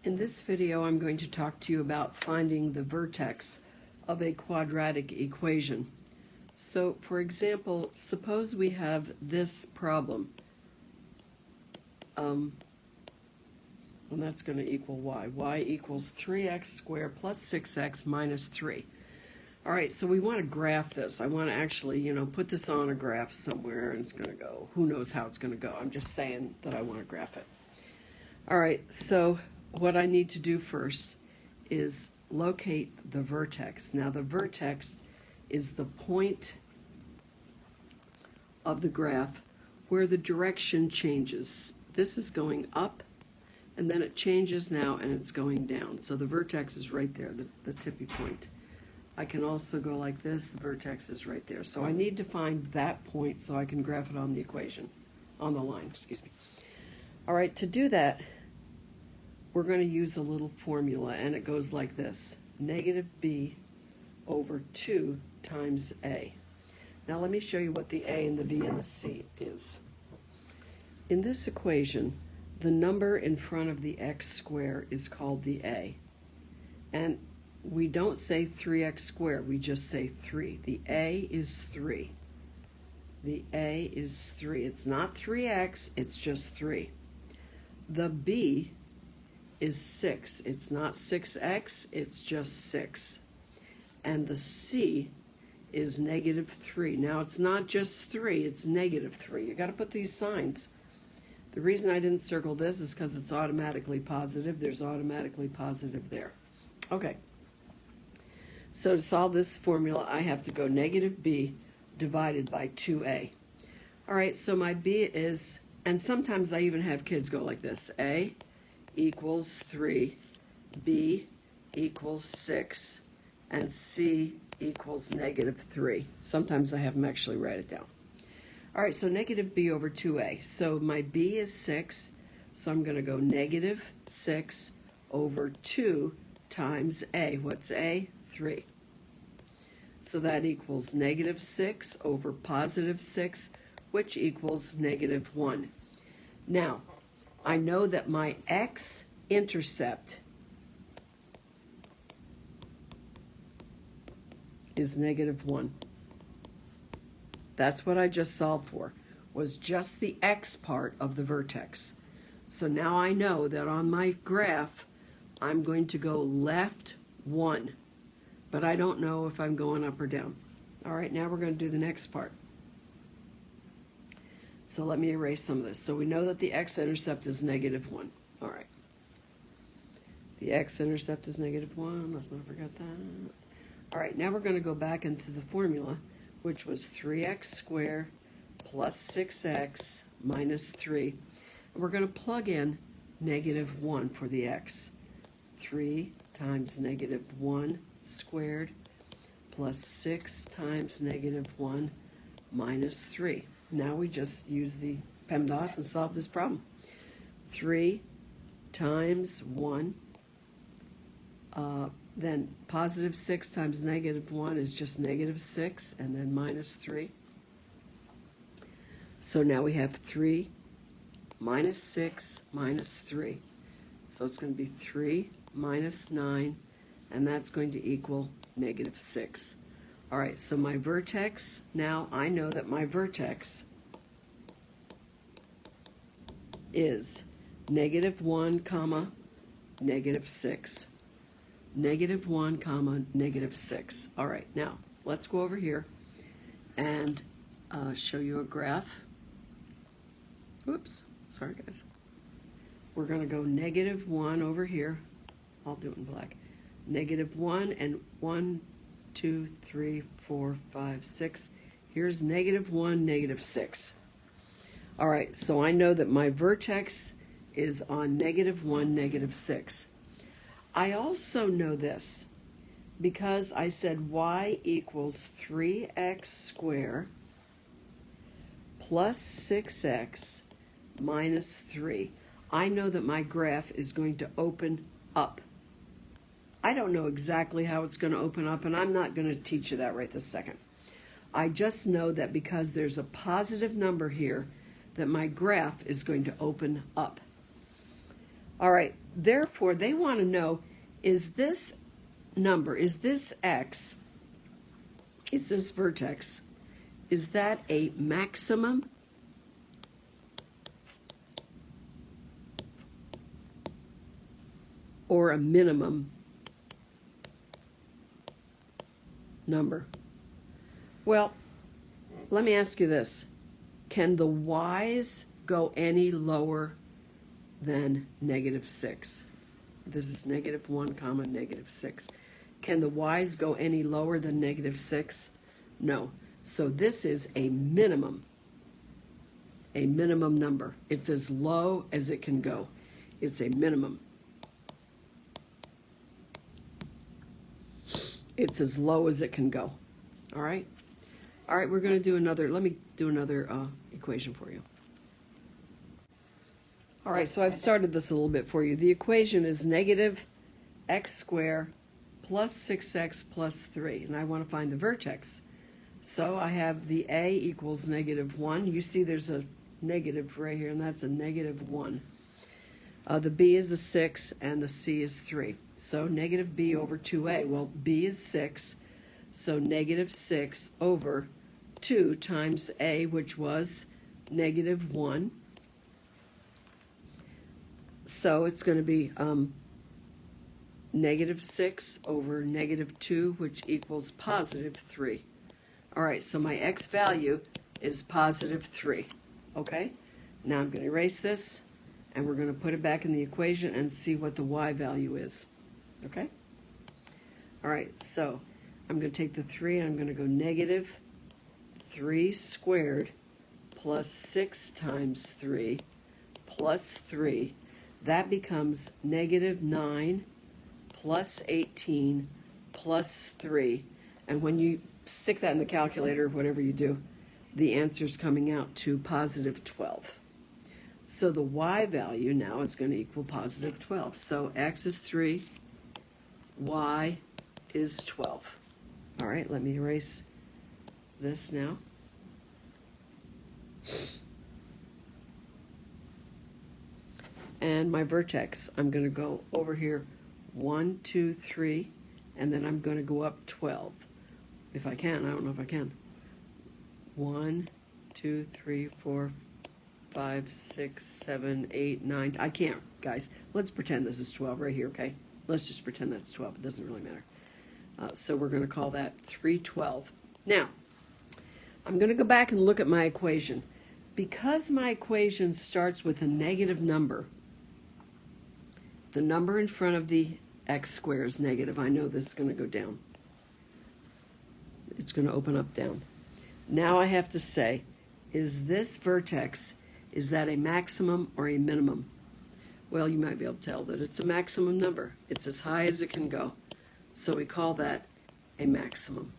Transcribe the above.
In this video, I'm going to talk to you about finding the vertex of a quadratic equation. So, for example, suppose we have this problem, and that's going to equal y. Y equals 3x squared plus 6x minus 3. All right, so we want to graph this. I want to actually, put this on a graph somewhere, and it's going to go. Who knows how it's going to go? I'm just saying that I want to graph it. All right, so what I need to do first is locate the vertex. Now, the vertex is the point of the graph where the direction changes. This is going up, and then it changes now, and it's going down. So the vertex is right there, the tippy point. I can also go like this. The vertex is right there. So I need to find that point so I can graph it on the equation, on the line, excuse me. All right, to do that, we're going to use a little formula, and it goes like this. Negative b over 2 times a. Now let me show you what the a and the b and the c is. In this equation, the number in front of the x squared is called the a. And we don't say 3x squared, we just say 3. The a is 3. The a is 3. It's not 3x, it's just 3. The b is 6. It's not 6x, it's just 6. And the c is negative 3. Now, it's not just 3, it's negative 3. You got to put these signs. The reason I didn't circle this is because it's automatically positive. There's automatically positive there. Okay. So to solve this formula, I have to go negative b divided by 2a. All right, so my b is, and sometimes I even have kids go like this. A equals 3, b equals 6, and c equals negative 3. Sometimes I have them actually write it down. All right, so negative b over 2a. So my b is 6, so I'm going to go negative 6 over 2 times a. What's a? 3. So that equals negative 6 over positive 6, which equals negative 1. Now, I know that my x-intercept is negative 1. That's what I just solved for, was just the x part of the vertex. So now I know that on my graph, I'm going to go left 1, but I don't know if I'm going up or down. All right, now we're going to do the next part. So let me erase some of this. So we know that the x-intercept is negative 1. All right. The x-intercept is negative 1. Let's not forget that. All right, now we're going to go back into the formula, which was 3x squared plus 6x minus 3. And we're going to plug in negative 1 for the x. 3 times negative 1 squared plus 6 times negative 1 minus 3. Now we just use the PEMDAS and solve this problem. 3 times 1, then positive 6 times negative 1 is just negative 6, and then minus 3. So now we have 3 minus 6 minus 3. So it's going to be 3 minus 9, and that's going to equal negative 6. All right, so my vertex, now I know that my vertex is negative 1, comma, negative 6. Negative 1, comma, negative 6. All right, now let's go over here and show you a graph. Oops, sorry guys. We're going to go negative 1 over here. I'll do it in black. Negative 1 and 1, 2, 3, 4, 5, 6. Here's negative 1, negative 6. All right, so I know that my vertex is on negative 1, negative 6. I also know this because I said y equals 3x squared plus 6x minus 3. I know that my graph is going to open up. I don't know exactly how it's going to open up, and I'm not going to teach you that right this second. I just know that because there's a positive number here, that my graph is going to open up. All right, therefore, they want to know, is this number, is this x, is this vertex, is that a maximum or a minimum number? Well, let me ask you this. Can the y's go any lower than -6? This is -1 comma -6. Can the y's go any lower than -6? No. So this is a minimum number. It's as low as it can go. It's a minimum. It's as low as it can go. All right? All right, we're going to do another, let me do another equation for you. All right, so I've started this a little bit for you. The equation is -x squared plus 6x plus 3, and I want to find the vertex. So I have the a equals -1. You see there's a negative right here, and that's a -1. The b is a 6, and the c is 3. So negative b over 2a. Well, b is 6, so -6 over 2 times a, which was -1. So it's going to be -6 over -2, which equals +3. All right, so my x value is +3. Okay? Now I'm going to erase this, and we're going to put it back in the equation and see what the y value is. Okay? All right, so I'm going to take the 3, and I'm going to go -3 squared plus 6 times 3 plus 3. That becomes -9 plus 18 plus 3. And when you stick that in the calculator, whatever you do, the answer's coming out to +12. So the y value now is going to equal +12. So x is 3, y is 12. All right, let me erase this now. And my vertex, I'm going to go over here 1, 2, 3, and then I'm going to go up 12. If I can, I don't know if I can. 1, 2, 3, 4, 5, 6, 7, 8, 9. I can't, guys. Let's pretend this is 12 right here, okay? Let's just pretend that's 12. It doesn't really matter. So we're going to call that 312. Now, I'm going to go back and look at my equation. Because my equation starts with a negative number, the number in front of the x squared is negative. I know this is going to go down. It's going to open up down. Now I have to say, is this vertex, is that a maximum or a minimum? Well, you might be able to tell that it's a maximum number. It's as high as it can go. So we call that a maximum.